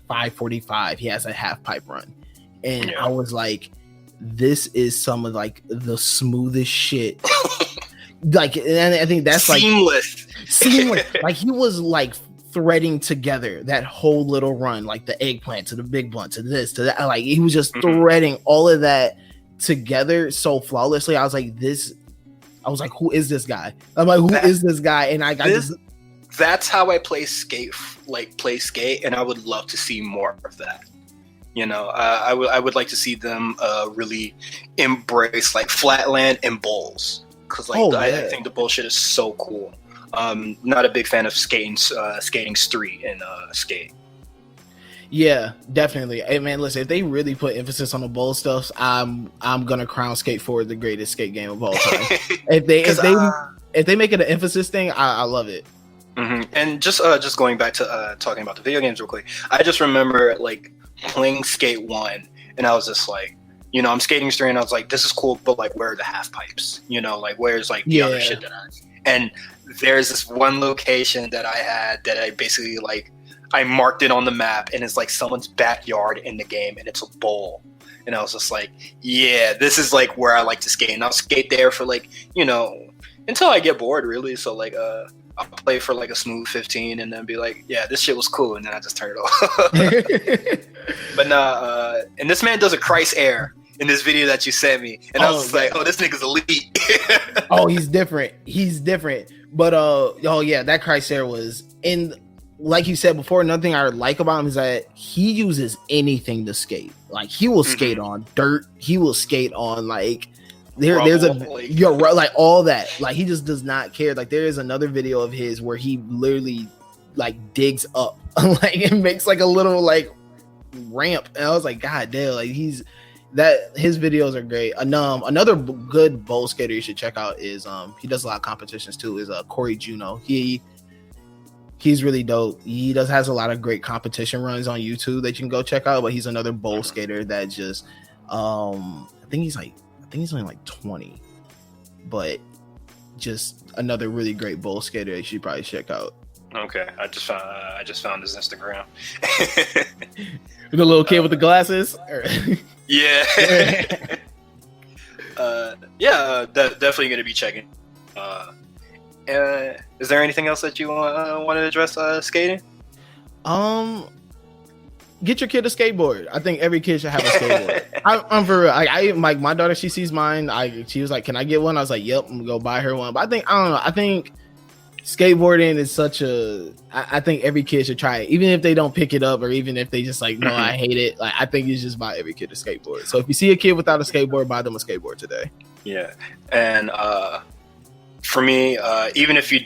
5:45. He has a half pipe run, and I was like, this is some of like the smoothest shit. Like, and I think that's seamless. Like he was like threading together that whole little run, like the eggplant to the big blunt to this to that. Like he was just threading all of that together so flawlessly. I was like, who is this guy? I'm like, who is this guy? And that's how I play skate, and I would love to see more of that. You know, I would like to see them really embrace like flatland and bowls, because like I think the bullshit is so cool. Not a big fan of skating street and skate. Yeah, definitely. Hey man, listen, if they really put emphasis on the bowl stuff, I'm gonna crown Skateboard the greatest skate game of all time. if they make it an emphasis thing, I love it. Mm-hmm. And just going back to talking about the video games real quick, I just remember like playing Skate 1, and I was just like, you know, I'm skating straight, and I was like, this is cool, but like, where are the half pipes? You know, like, where's like the other shit that and there's this one location that I had that I basically like, I marked it on the map, and it's like someone's backyard in the game, and it's a bowl. And I was just like, yeah, this is like where I like to skate. And I'll skate there for like, you know, until I get bored, really. So like, I'll play for like a smooth 15 and then be like, yeah, this shit was cool. And then I just turn it off. But nah, and this man does a Christ air in this video that you sent me. And I was like, oh, this nigga's elite. Oh, he's different. But, oh yeah, that Christ air was in... Like you said before, another thing I like about him is that he uses anything to skate. Like he will skate on dirt. He will skate on like there's like all that. Like he just does not care. Like there is another video of his where he literally like digs up like it makes like a little like ramp. And I was like, God damn, like his videos are great. Another good bowl skater you should check out is he does a lot of competitions too. Is Corey Juno. He's really dope. He has a lot of great competition runs on YouTube that you can go check out. But he's another bowl skater that just, I think he's only like 20, but just another really great bowl skater that you should probably check out. Okay, I just found his Instagram. The little kid with the glasses. Yeah. Definitely gonna be checking. Is there anything else that you want to address skating? Get your kid a skateboard. I think every kid should have a skateboard. I'm for real. I like my daughter. She sees mine. She was like, "Can I get one?" I was like, "Yep." I'm gonna go buy her one. But I don't know. I think skateboarding is such a. I think every kid should try it, even if they don't pick it up, or even if they just like, no, I hate it. Like I think you should just buy every kid a skateboard. So if you see a kid without a skateboard, buy them a skateboard today. Yeah, and for me, even if you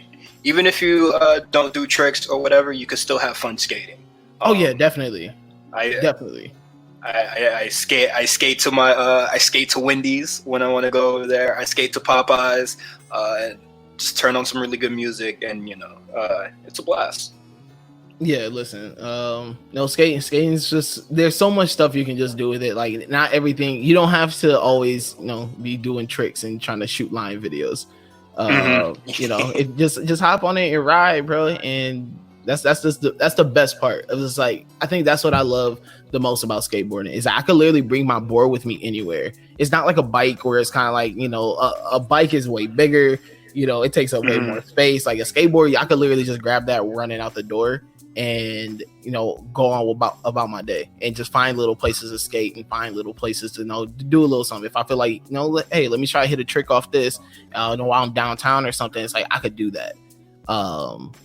don't do tricks or whatever, you can still have fun skating. Oh yeah, definitely. I skate to Wendy's when I want to go over there. I skate to Popeyes, and just turn on some really good music, and you know, it's a blast. Yeah, listen, no, skating is just, there's so much stuff you can just do with it. Like not everything, you don't have to always, you know, be doing tricks and trying to shoot line videos. You know, it just hop on it and ride, bro. And that's the best part. It was like, I think that's what I love the most about skateboarding is I could literally bring my board with me anywhere. It's not like a bike where it's kind of like, you know, a bike is way bigger, you know, it takes up way more space. Like a skateboard, I could literally just grab that running out the door and, you know, go on about my day and just find little places to skate and find little places to, you know, do a little something. If I feel like, you know, hey, let me try to hit a trick off this, you know, while I'm downtown or something, it's like I could do that.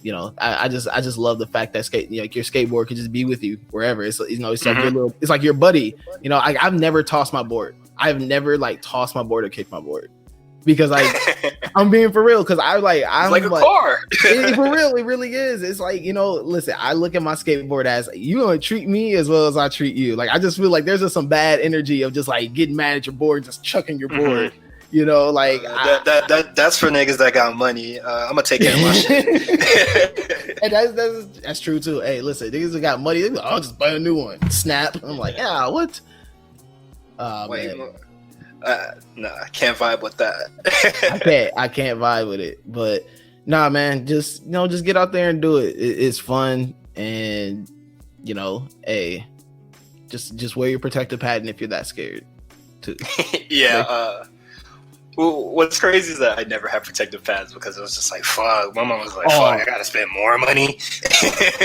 You know, I just love the fact that like your skateboard could just be with you wherever. It's, you know, it's like it's like your buddy. You know, I've never tossed my board. I've never like tossed my board or kicked my board. Because like I'm being for real, because I'm like a car. For real, it really is. It's like, you know, listen, I look at my skateboard as you gonna treat me as well as I treat you. Like I just feel like there's just some bad energy of just like getting mad at your board, just chucking your board. You know, like that's for niggas that got money. I'm gonna take care of my shit. And that's true too. Hey, listen, niggas that got money, I'll just buy a new one. Snap. I'm like, yeah, what? Wait, man. Nah, I can't vibe with that. I can't vibe with it. But nah, man, just, you know, just get out there and do it. It's fun, and you know, hey, just wear your protective padding if you're that scared too. Yeah. Well, what's crazy is that I never had protective pads because it was just like, fuck. My mom was like, fuck, I gotta spend more money.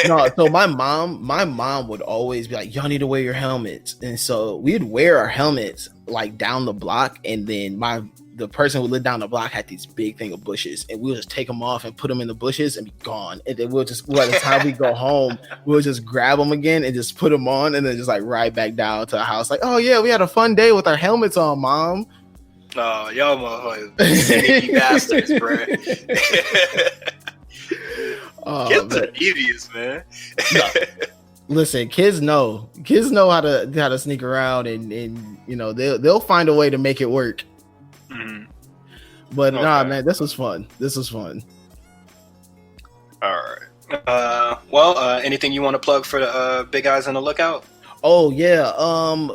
No, so my mom would always be like, y'all need to wear your helmets. And so we'd wear our helmets like down the block, and then the person who lived down the block had these big thing of bushes, and we'll just take them off and put them in the bushes and be gone. And then by the time we go home, we'll just grab them again and just put them on, and then just like ride back down to the house. Like, oh yeah, we had a fun day with our helmets on, Mom. Oh, y'all motherfuckers, sneaky bastards, bro. Oh, Kids are devious, man. No. Listen, kids know how to sneak around, and you know they'll find a way to make it work. Mhm. But Okay. nah, man, this was fun. All right. Well, anything you want to plug for the Big Eyes on the Lookout? Oh yeah,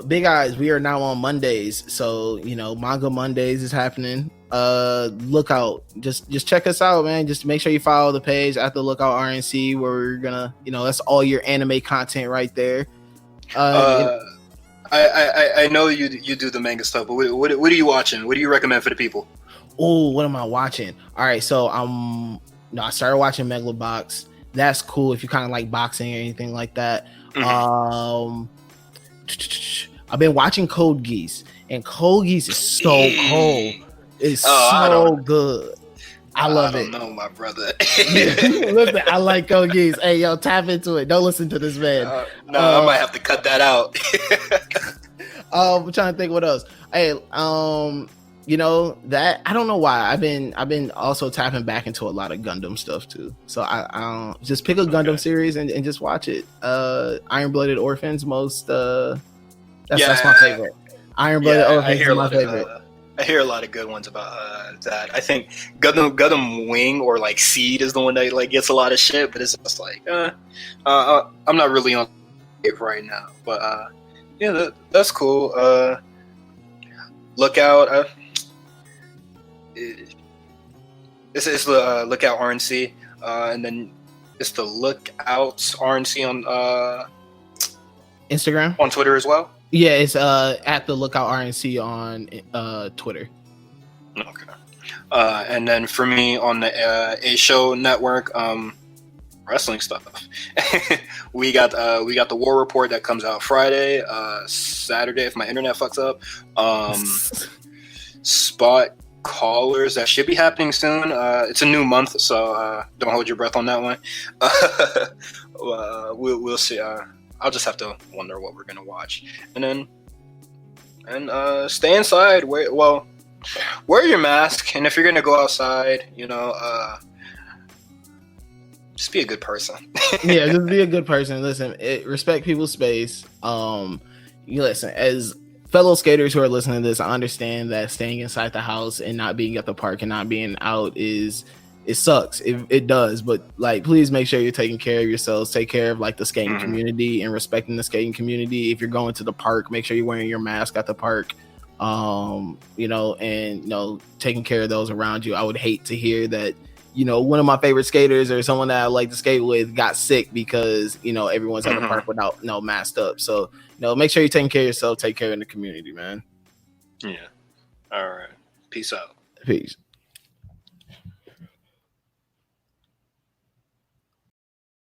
Big Eyes. We are now on Mondays, so you know Manga Mondays is happening. Look out, just check us out, man. Just make sure you follow the page at the Lookout RNC, where we're gonna, you know, that's all your anime content right there. I know you do the manga stuff, but what are you watching? What do you recommend for the people? Oh, what am I watching? All right, so I started watching Megalobox. That's cool if you kind of like boxing or anything like that. Mhm. I've been watching Code Geass, and Code Geass is so cold. It's so good. I love it. I don't know, my brother. Listen, I like Code Geass. Hey, yo, tap into it. Don't listen to this man. I might have to cut that out. I'm trying to think what else. Hey, you know that I don't know why I've been also tapping back into a lot of Gundam stuff too. So I just pick a Gundam series and just watch it. Iron Blooded Orphans that's my favorite. Iron Blooded Orphans is my favorite. I hear a lot of good ones about that. I think Gundam Wing or like Seed is the one that like gets a lot of shit, but it's just like I'm not really on it right now. But yeah, that's cool. Lookout. It's the Lookout RNC, and then it's the Lookouts RNC on Instagram, on Twitter as well. Yeah, it's at the Lookout RNC on Twitter. Okay. And then for me on the A Show Network, wrestling stuff. we got the War Report that comes out Friday, Saturday if my internet fucks up. Spot Callers that should be happening soon. It's a new month, so don't hold your breath on that one. We'll see. I'll just have to wonder what we're gonna watch, and stay inside. Wear your mask, and if you're gonna go outside, you know, just be a good person. Yeah, just be a good person. Listen, respect people's space. You listen, as fellow skaters who are listening to this, I understand that staying inside the house and not being at the park and not being out it sucks. It does, but like, please make sure you're taking care of yourselves. Take care of like the skating community and respecting the skating community. If you're going to the park, make sure you're wearing your mask at the park. You know, and you know, taking care of those around you. I would hate to hear that, you know, one of my favorite skaters or someone that I like to skate with got sick because, you know, everyone's at the park without masked up. So, you know, make sure you're taking care of yourself. Take care of the community, man. Yeah. All right. Peace out. Peace.